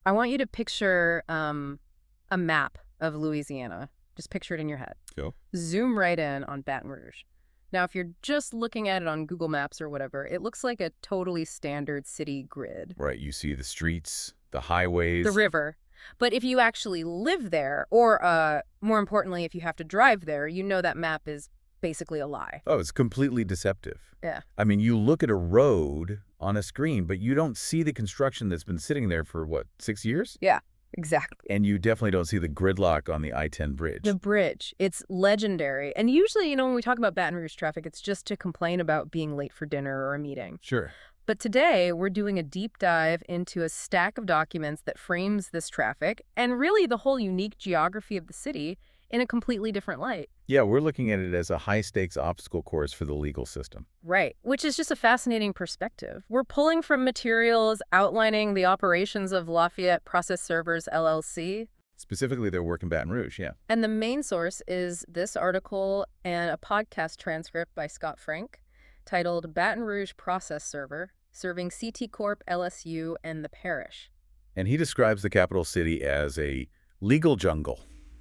I want you to picture a map of Louisiana. Just picture it in your head. Go. Zoom right in on Baton Rouge. Now, if you're just looking at it on Google Maps or whatever, it looks like a totally standard city grid. Right. You see the streets, the highways. The river. But if you actually live there, or more importantly, if you have to drive there, you know that map is basically a lie. Oh, it's completely deceptive. Yeah. I mean, you look at a road on a screen, but you don't see the construction that's been sitting there for, what, 6 years? Yeah, exactly. And you definitely don't see the gridlock on the I-10 bridge. The bridge. It's legendary. And usually, when we talk about Baton Rouge traffic, it's just to complain about being late for dinner or a meeting. Sure. But today, we're doing a deep dive into a stack of documents that frames this traffic and really the whole unique geography of the city in a completely different light. Yeah, we're looking at it as a high-stakes obstacle course for the legal system. Right, which is just a fascinating perspective. We're pulling from materials outlining the operations of Lafayette Process Servers, LLC. Specifically, their work in Baton Rouge, yeah. And the main source is this article and a podcast transcript by Scott Frank titled Baton Rouge Process Server, Serving CT Corp, LSU, and the Parish. And he describes the capital city as a legal jungle.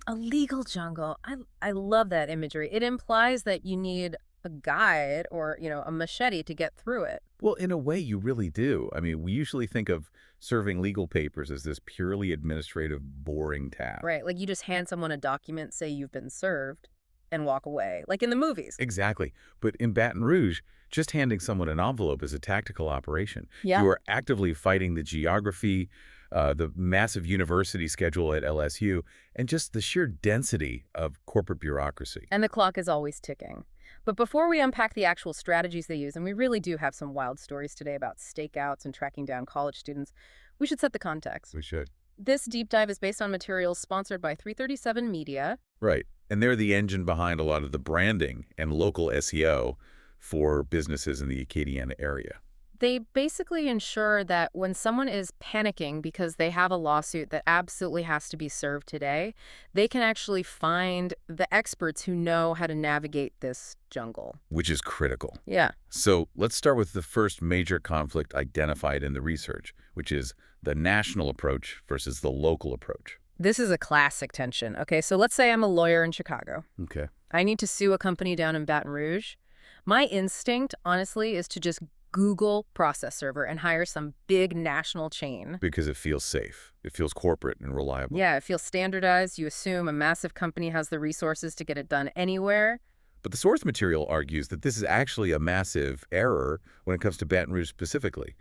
A legal jungle. I love that imagery. It implies that you need a guide or, a machete to get through it. Well, in a way, you really do. I mean, we usually think of serving legal papers as this purely administrative, boring task. Right, like you just hand someone a document, say you've been served, and walk away, like in the movies. Exactly. But in Baton Rouge, just handing someone an envelope is a tactical operation. Yeah. You are actively fighting the geography, the massive university schedule at LSU, and just the sheer density of corporate bureaucracy. And the clock is always ticking. But before we unpack the actual strategies they use, and we really do have some wild stories today about stakeouts and tracking down college students, we should set the context. We should. This deep dive is based on materials sponsored by 337 Media. Right. And they're the engine behind a lot of the branding and local SEO for businesses in the Acadiana area. They basically ensure that when someone is panicking because they have a lawsuit that absolutely has to be served today, they can actually find the experts who know how to navigate this jungle. Which is critical. Yeah. So let's start with the first major conflict identified in the research, which is the national approach versus the local approach. This is a classic tension. Okay, so let's say I'm a lawyer in Chicago. Okay. I need to sue a company down in Baton Rouge. My instinct, honestly, is to just Google process server and hire some big national chain. Because it feels safe. It feels corporate and reliable. Yeah, it feels standardized. You assume a massive company has the resources to get it done anywhere. But the source material argues that this is actually a massive error when it comes to Baton Rouge specifically.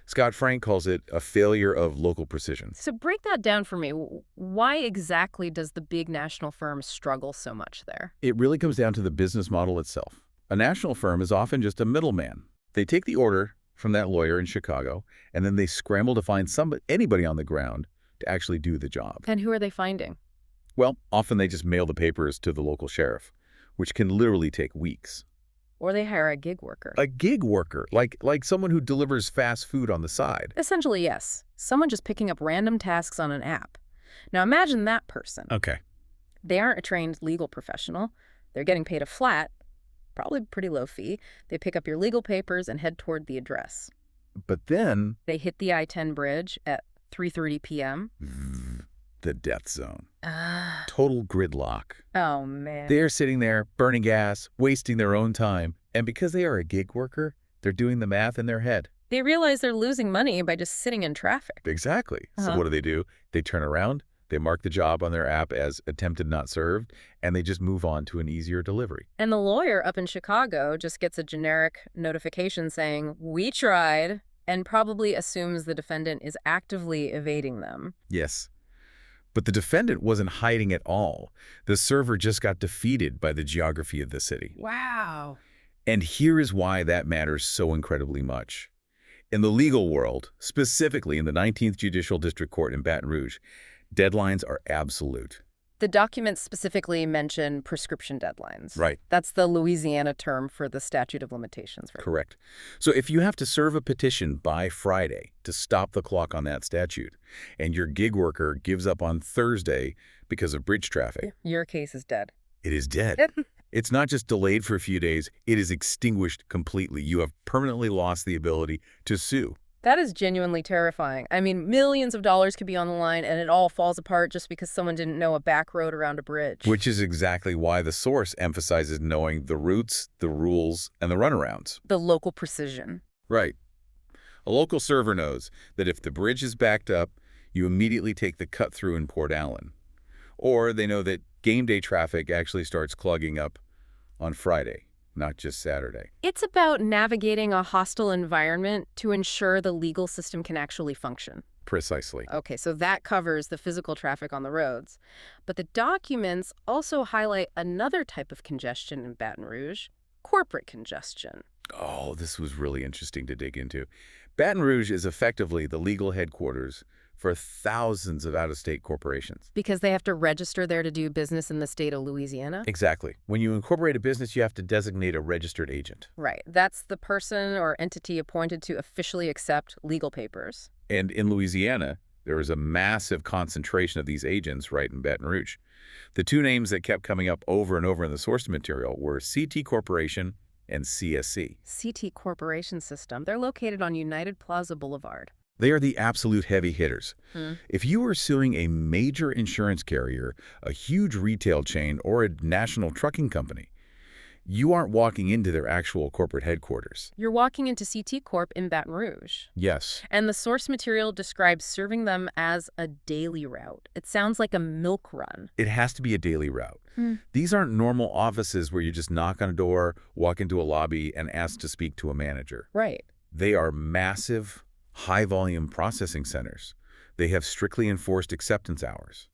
Scott Frank calls it a failure of local precision. So break that down for me. Why exactly does the big national firm struggle so much there? It really comes down to the business model itself. A national firm is often just a middleman. They take the order from that lawyer in Chicago, and then they scramble to find anybody on the ground to actually do the job. And who are they finding? Well, often they just mail the papers to the local sheriff, which can literally take weeks. Or they hire a gig worker. A gig worker, like someone who delivers fast food on the side. Essentially, yes. Someone just picking up random tasks on an app. Now imagine that person. Okay. They aren't a trained legal professional. They're getting paid a flat, probably pretty low fee. They pick up your legal papers and head toward the address. But then They hit the I-10 bridge at 3:30 p.m. the death zone. Total gridlock. Oh, man. They're sitting there, burning gas, wasting their own time. And because they are a gig worker, they're doing the math in their head. They realize they're losing money by just sitting in traffic. Exactly. So what do? They turn around, they mark the job on their app as attempted not served, and they just move on to an easier delivery. And the lawyer up in Chicago just gets a generic notification saying, "We tried," and probably assumes the defendant is actively evading them. Yes. But the defendant wasn't hiding at all. The server just got defeated by the geography of the city. Wow. And here is why that matters so incredibly much. In the legal world, specifically in the 19th Judicial District Court in Baton Rouge, deadlines are absolute. The documents specifically mention prescription deadlines. Right. That's the Louisiana term for the statute of limitations. Right? Correct. So if you have to serve a petition by Friday to stop the clock on that statute, and your gig worker gives up on Thursday because of bridge traffic, your case is dead. It is dead. It's not just delayed for a few days, it is extinguished completely. You have permanently lost the ability to sue. That is genuinely terrifying. I mean, millions of dollars could be on the line, and it all falls apart just because someone didn't know a back road around a bridge. Which is exactly why the source emphasizes knowing the routes, the rules, and the runarounds. The local precision. Right. A local server knows that if the bridge is backed up, you immediately take the cut-through in Port Allen. Or they know that game day traffic actually starts clogging up on Friday, not just Saturday. It's about navigating a hostile environment to ensure the legal system can actually function. Precisely. Okay, so that covers the physical traffic on the roads. But the documents also highlight another type of congestion in Baton Rouge, corporate congestion. Oh, this was really interesting to dig into. Baton Rouge is effectively the legal headquarters for thousands of out-of-state corporations. Because they have to register there to do business in the state of Louisiana? Exactly. When you incorporate a business, you have to designate a registered agent. Right. That's the person or entity appointed to officially accept legal papers. And in Louisiana, there is a massive concentration of these agents right in Baton Rouge. The two names that kept coming up over and over in the source material were CT Corporation and CSC. CT Corporation System. They're located on United Plaza Boulevard. They are the absolute heavy hitters. If you are suing a major insurance carrier, a huge retail chain, or a national trucking company, you aren't walking into their actual corporate headquarters. You're walking into CT Corp in Baton Rouge. Yes. And the source material describes serving them as a daily route. It sounds like a milk run. It has to be a daily route. These aren't normal offices where you just knock on a door, walk into a lobby, and ask to speak to a manager. Right. They are massive, high-volume processing centers. They have strictly enforced acceptance hours.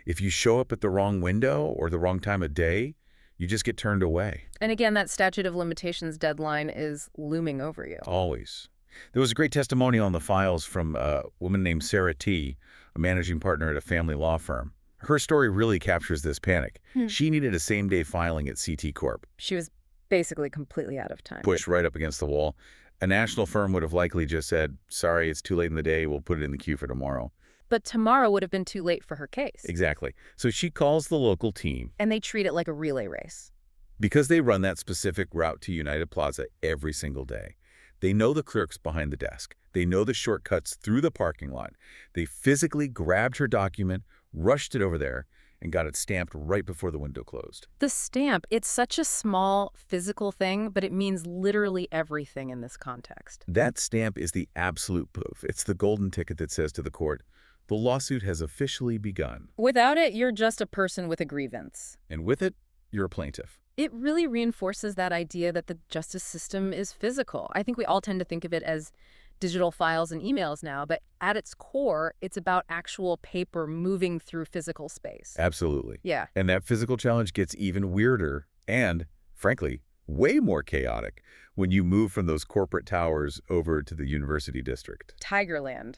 If you show up at the wrong window or the wrong time of day, you just get turned away. And again, that statute of limitations deadline is looming over you. Always. There was a great testimonial on the files from a woman named Sarah T., a managing partner at a family law firm. Her story really captures this panic. She needed a same-day filing at CT Corp. She was basically completely out of time. Pushed right up against the wall. A national firm would have likely just said, sorry, it's too late in the day, we'll put it in the queue for tomorrow. But tomorrow would have been too late for her case. Exactly. So she calls the local team. And they treat it like a relay race. Because they run that specific route to United Plaza every single day. They know the clerks behind the desk. They know the shortcuts through the parking lot. They physically grabbed her document, rushed it over there, and got it stamped right before the window closed. The stamp, it's such a small physical thing, but it means literally everything in this context. That stamp is the absolute proof. It's the golden ticket that says to the court, the lawsuit has officially begun. Without it, you're just a person with a grievance. And with it, you're a plaintiff. It really reinforces that idea that the justice system is physical. I think we all tend to think of it as digital files and emails now, but at its core, it's about actual paper moving through physical space. Absolutely. Yeah. And that physical challenge gets even weirder and, frankly, way more chaotic when you move from those corporate towers over to the university district. Tigerland.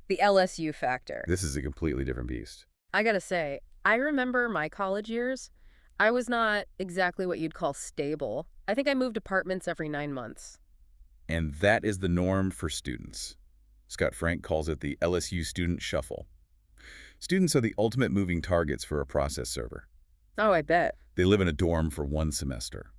The LSU factor. This is a completely different beast. I gotta say, I remember my college years. I was not exactly what you'd call stable. I think I moved apartments every 9 months. And that is the norm for students. Scott Frank calls it the LSU Student Shuffle. Students are the ultimate moving targets for a process server. Oh, I bet. They live in a dorm for 1 semester.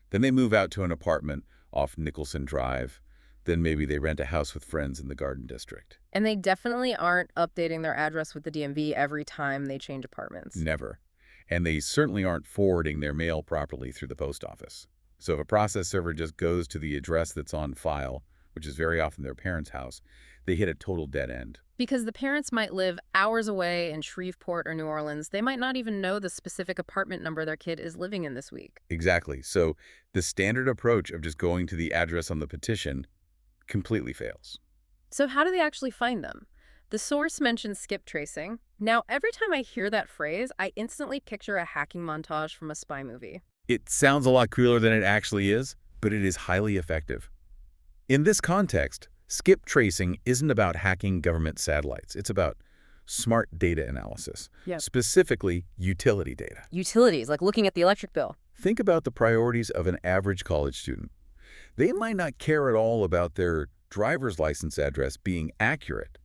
Then they move out to an apartment off Nicholson Drive. Then maybe they rent a house with friends in the Garden District. And they definitely aren't updating their address with the DMV every time they change apartments. Never. And they certainly aren't forwarding their mail properly through the post office. So if a process server just goes to the address that's on file, which is very often their parents' house, they hit a total dead end. Because the parents might live hours away in Shreveport or New Orleans. They might not even know the specific apartment number their kid is living in this week. Exactly. So the standard approach of just going to the address on the petition completely fails. So how do they actually find them? The source mentions skip tracing. Now, every time I hear that phrase, I instantly picture a hacking montage from a spy movie. It sounds a lot cooler than it actually is, but it is highly effective. In this context, skip tracing isn't about hacking government satellites. It's about smart data analysis, specifically utility data. Utilities, like looking at the electric bill. Think about the priorities of an average college student. They might not care at all about their driver's license address being accurate,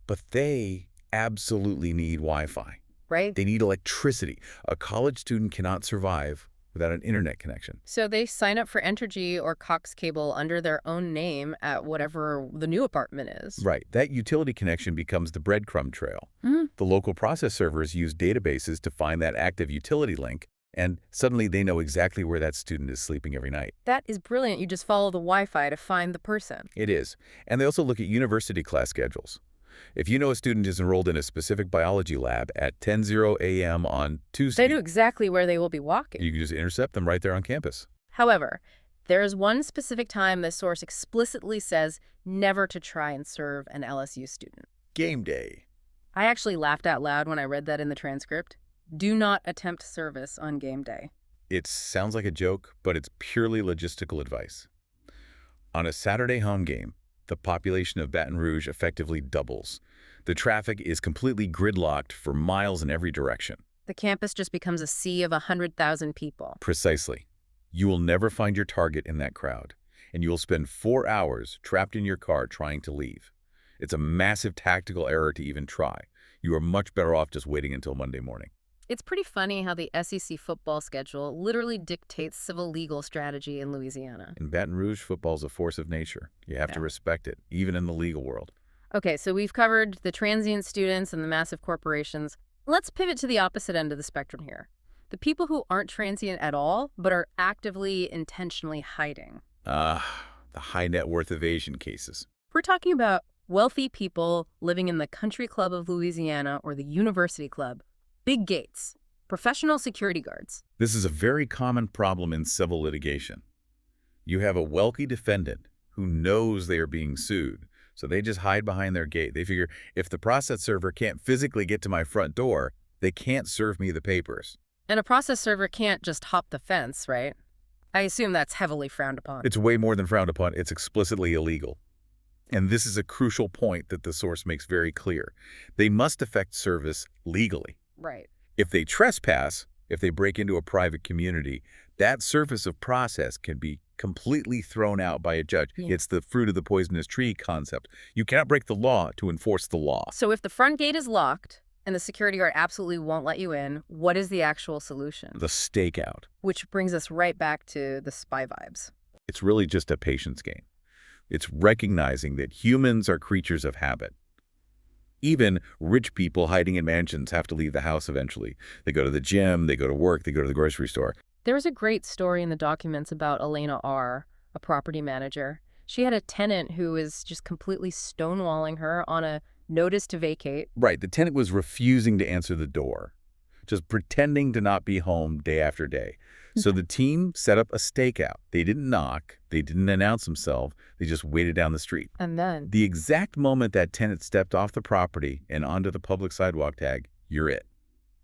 but they absolutely need Wi-Fi. Right? They need electricity. A college student cannot survive without an internet connection. So they sign up for Entergy or Cox Cable under their own name at whatever the new apartment is. Right. That utility connection becomes the breadcrumb trail. Mhm. The local process servers use databases to find that active utility link, and suddenly they know exactly where that student is sleeping every night. That is brilliant. You just follow the Wi-Fi to find the person. It is. And they also look at university class schedules. If you know a student is enrolled in a specific biology lab at 10:00 a.m. on Tuesday, They know exactly where they will be walking. you can just intercept them right there on campus. However, there is one specific time the source explicitly says never to try and serve an LSU student. Game day. I actually laughed out loud when I read that in the transcript. Do not attempt service on game day. It sounds like a joke, but it's purely logistical advice. On a Saturday home game, the population of Baton Rouge effectively doubles. The traffic is completely gridlocked for miles in every direction. The campus just becomes a sea of 100,000 people. Precisely. You will never find your target in that crowd, and you will spend 4 hours trapped in your car trying to leave. It's a massive tactical error to even try. You are much better off just waiting until Monday morning. It's pretty funny how the SEC football schedule literally dictates civil legal strategy in Louisiana. In Baton Rouge, football is a force of nature. You have to respect it, even in the legal world. Okay, so we've covered the transient students and the massive corporations. Let's pivot to the opposite end of the spectrum here. The people who aren't transient at all, but are actively, intentionally hiding. The high net worth evasion cases. We're talking about wealthy people living in the Country Club of Louisiana or the University Club. Big gates. Professional security guards. This is a very common problem in civil litigation. You have a wealthy defendant who knows they are being sued, so they just hide behind their gate. They figure, if the process server can't physically get to my front door, they can't serve me the papers. And a process server can't just hop the fence, right? I assume that's heavily frowned upon. It's way more than frowned upon. It's explicitly illegal. And this is a crucial point that the source makes very clear. They must effect service legally. Right. If they trespass, if they break into a private community, that service of process can be completely thrown out by a judge. Yeah. It's the fruit of the poisonous tree concept. You cannot break the law to enforce the law. So if the front gate is locked and the security guard absolutely won't let you in, what is the actual solution? The stakeout. Which brings us right back to the spy vibes. It's really just a patience game. It's recognizing that humans are creatures of habit. Even rich people hiding in mansions have to leave the house eventually. They go to the gym, they go to work, they go to the grocery store. There was a great story in the documents about Elena R., a property manager. She had a tenant who was just completely stonewalling her on a notice to vacate. Right, the tenant was refusing to answer the door, just pretending to not be home day after day. So the team set up a stakeout. They didn't knock, they didn't announce themselves, they just waited down the street. And then? The exact moment that tenant stepped off the property and onto the public sidewalk tag, you're it.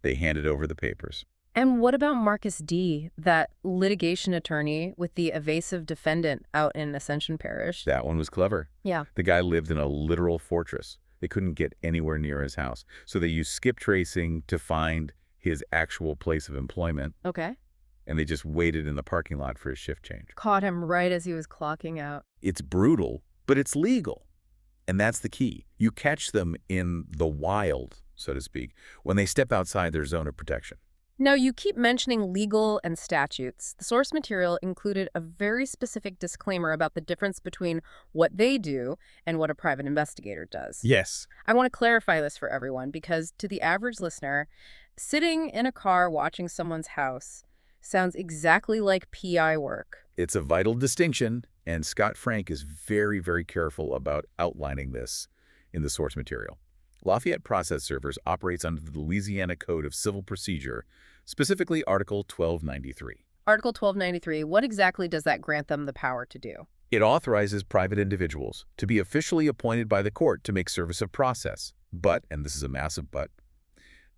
They handed over the papers. And what about Marcus D., that litigation attorney with the evasive defendant out in Ascension Parish? That one was clever. Yeah. The guy lived in a literal fortress. They couldn't get anywhere near his house. So they used skip tracing to find his actual place of employment. Okay. And they just waited in the parking lot for his shift change. Caught him right as he was clocking out. It's brutal, but it's legal. And that's the key. You catch them in the wild, so to speak, when they step outside their zone of protection. Now, you keep mentioning legal and statutes. The source material included a very specific disclaimer about the difference between what they do and what a private investigator does. Yes. I want to clarify this for everyone because to the average listener, sitting in a car watching someone's house sounds exactly like PI work. It's a vital distinction, and Scott Frank is very, very careful about outlining this in the source material. Lafayette Process Servers operates under the Louisiana Code of Civil Procedure, specifically Article 1293. Article 1293, what exactly does that grant them the power to do? It authorizes private individuals to be officially appointed by the court to make service of process. But, and this is a massive but,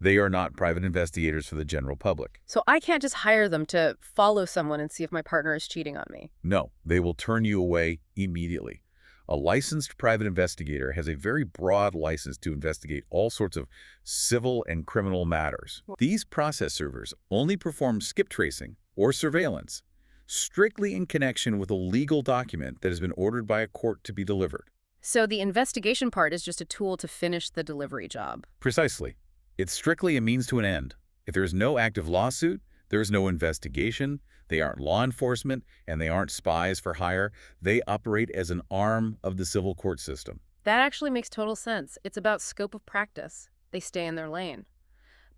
they are not private investigators for the general public. So I can't just hire them to follow someone and see if my partner is cheating on me. No, they will turn you away immediately. A licensed private investigator has a very broad license to investigate all sorts of civil and criminal matters. These process servers only perform skip tracing or surveillance strictly in connection with a legal document that has been ordered by a court to be delivered. So the investigation part is just a tool to finish the delivery job. Precisely. It's strictly a means to an end. If there is no active lawsuit, There's no investigation, they aren't law enforcement, and they aren't spies for hire. They operate as an arm of the civil court system. That actually makes total sense. It's about scope of practice. They stay in their lane.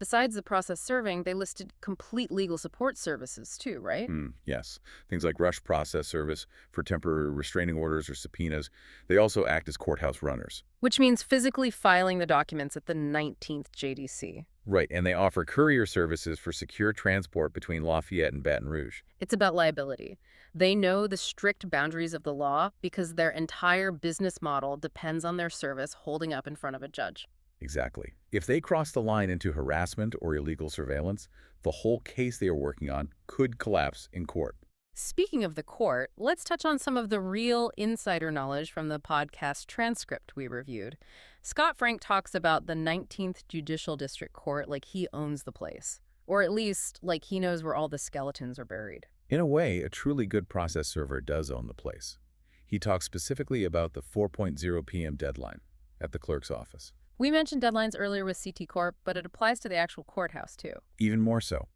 Besides the process serving, they listed complete legal support services too, right? Yes. Things like rush process service for temporary restraining orders or subpoenas. They also act as courthouse runners. Which means physically filing the documents at the 19th JDC. Right, and they offer courier services for secure transport between Lafayette and Baton Rouge. It's about liability. They know the strict boundaries of the law because their entire business model depends on their service holding up in front of a judge. Exactly. If they cross the line into harassment or illegal surveillance, the whole case they are working on could collapse in court. Speaking of the court, let's touch on some of the real insider knowledge from the podcast transcript we reviewed. Scott Frank talks about the 19th Judicial District Court like he owns the place, or at least like he knows where all the skeletons are buried. In a way, a truly good process server does own the place. He talks specifically about the 4:00 p.m. deadline at the clerk's office. We mentioned deadlines earlier with CT Corp, but it applies to the actual courthouse too. Even more so.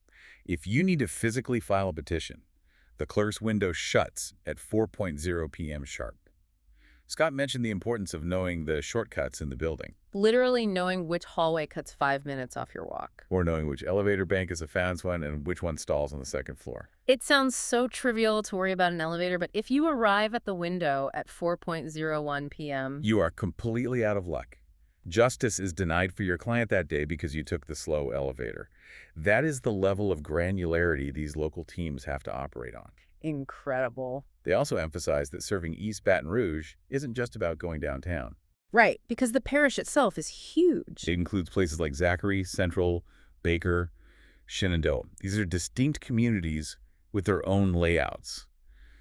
If you need to physically file a petition, the clerk's window shuts at 4:00 p.m. sharp. Scott mentioned the importance of knowing the shortcuts in the building. Literally knowing which hallway cuts 5 minutes off your walk. Or knowing which elevator bank is a fast one and which one stalls on the second floor. It sounds so trivial to worry about an elevator, but if you arrive at the window at 4:01 p.m. You are completely out of luck. Justice is denied for your client that day because you took the slow elevator. That is the level of granularity these local teams have to operate on. Incredible. They also emphasize that serving East Baton Rouge isn't just about going downtown. Right, because the parish itself is huge. It includes places like Zachary, Central, Baker, Shenandoah. These are distinct communities with their own layouts.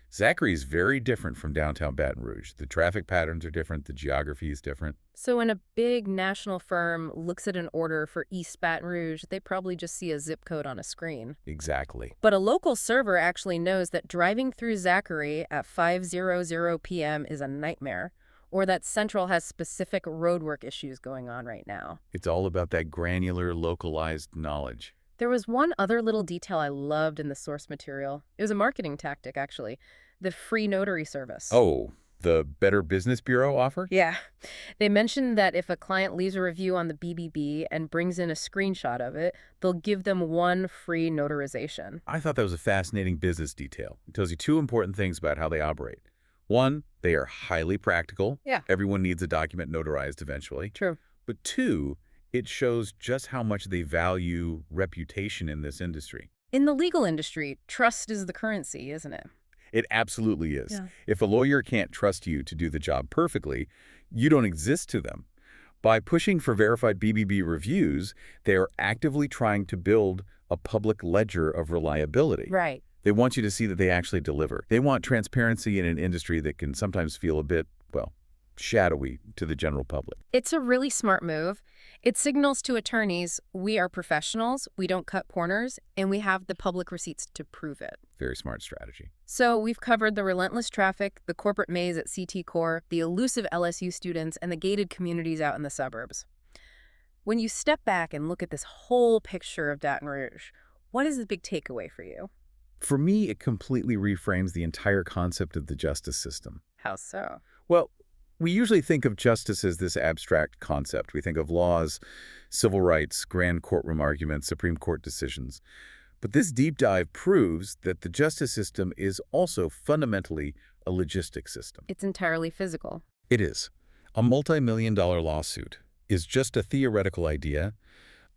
Zachary is very different from downtown Baton Rouge. The traffic patterns are different, the geography is different. So when a big national firm looks at an order for East Baton Rouge, they probably just see a zip code on a screen. Exactly. But a local server actually knows that driving through Zachary at 5:00 p.m. is a nightmare, or that Central has specific roadwork issues going on right now. It's all about that granular, localized knowledge. There was one other little detail I loved in the source material. It was a marketing tactic, actually. The free notary service. Oh, the Better Business Bureau offer? Yeah. They mentioned that if a client leaves a review on the BBB and brings in a screenshot of it, they'll give them one free notarization. I thought that was a fascinating business detail. It tells you two important things about how they operate. One, they are highly practical. Yeah. Everyone needs a document notarized eventually. True. But two, it shows just how much they value reputation in this industry. In the legal industry, trust is the currency, isn't it? It absolutely is. Yeah. If a lawyer can't trust you to do the job perfectly, you don't exist to them. By pushing for verified BBB reviews, they are actively trying to build a public ledger of reliability. Right. They want you to see that they actually deliver. They want transparency in an industry that can sometimes feel a bit, well, shadowy to the general public. It's a really smart move. It signals to attorneys, we are professionals, we don't cut corners, and we have the public receipts to prove it. Very smart strategy. So we've covered the relentless traffic, the corporate maze at CT Corp, the elusive LSU students, and the gated communities out in the suburbs. When you step back and look at this whole picture of Baton Rouge, what is the big takeaway for you? For me, it completely reframes the entire concept of the justice system. How so? Well, we usually think of justice as this abstract concept. We think of laws, civil rights, grand courtroom arguments, Supreme Court decisions. But this deep dive proves that the justice system is also fundamentally a logistic system. It's entirely physical. It is. A multi-million-dollar lawsuit is just a theoretical idea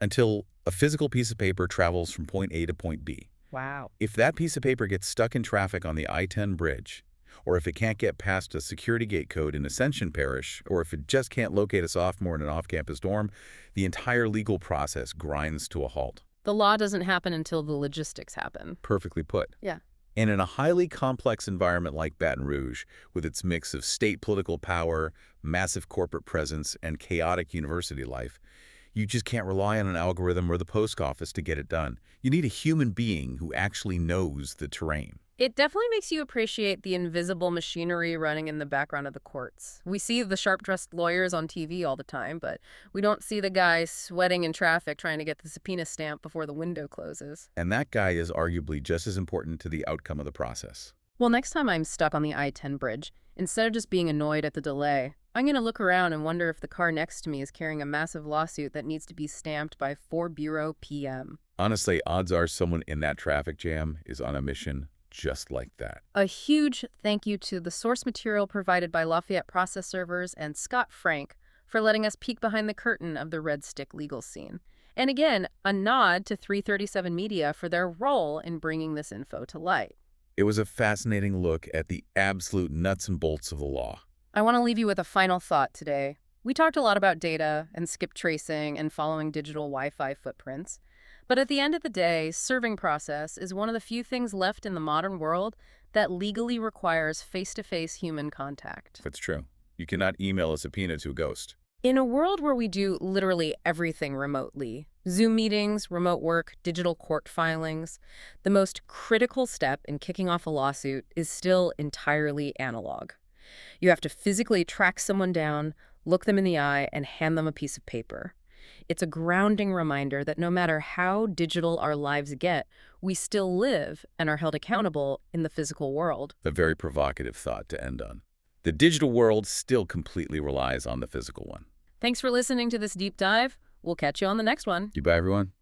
until a physical piece of paper travels from point A to point B. Wow. If that piece of paper gets stuck in traffic on the I-10 bridge, or if it can't get past a security gate code in Ascension Parish, or if it just can't locate a sophomore in an off-campus dorm, the entire legal process grinds to a halt. The law doesn't happen until the logistics happen. Perfectly put. Yeah. And in a highly complex environment like Baton Rouge, with its mix of state political power, massive corporate presence, and chaotic university life, you just can't rely on an algorithm or the post office to get it done. You need a human being who actually knows the terrain. It definitely makes you appreciate the invisible machinery running in the background of the courts. We see the sharp-dressed lawyers on TV all the time, but we don't see the guy sweating in traffic trying to get the subpoena stamp before the window closes. And that guy is arguably just as important to the outcome of the process. Well, next time I'm stuck on the I-10 bridge, instead of just being annoyed at the delay, I'm going to look around and wonder if the car next to me is carrying a massive lawsuit that needs to be stamped by 4 Bureau PM. Honestly, odds are someone in that traffic jam is on a mission just like that. A huge thank you to the source material provided by Lafayette Process Servers and Scott Frank for letting us peek behind the curtain of the Red Stick legal scene. And again, a nod to 337 Media for their role in bringing this info to light. It was a fascinating look at the absolute nuts and bolts of the law. I want to leave you with a final thought today. We talked a lot about data and skip tracing and following digital Wi-Fi footprints. But at the end of the day, serving process is one of the few things left in the modern world that legally requires face-to-face human contact. That's true. You cannot email a subpoena to a ghost. In a world where we do literally everything remotely, Zoom meetings, remote work, digital court filings, the most critical step in kicking off a lawsuit is still entirely analog. You have to physically track someone down, look them in the eye, and hand them a piece of paper. It's a grounding reminder that no matter how digital our lives get, we still live and are held accountable in the physical world. A very provocative thought to end on. The digital world still completely relies on the physical one. Thanks for listening to this deep dive. We'll catch you on the next one. Goodbye, everyone.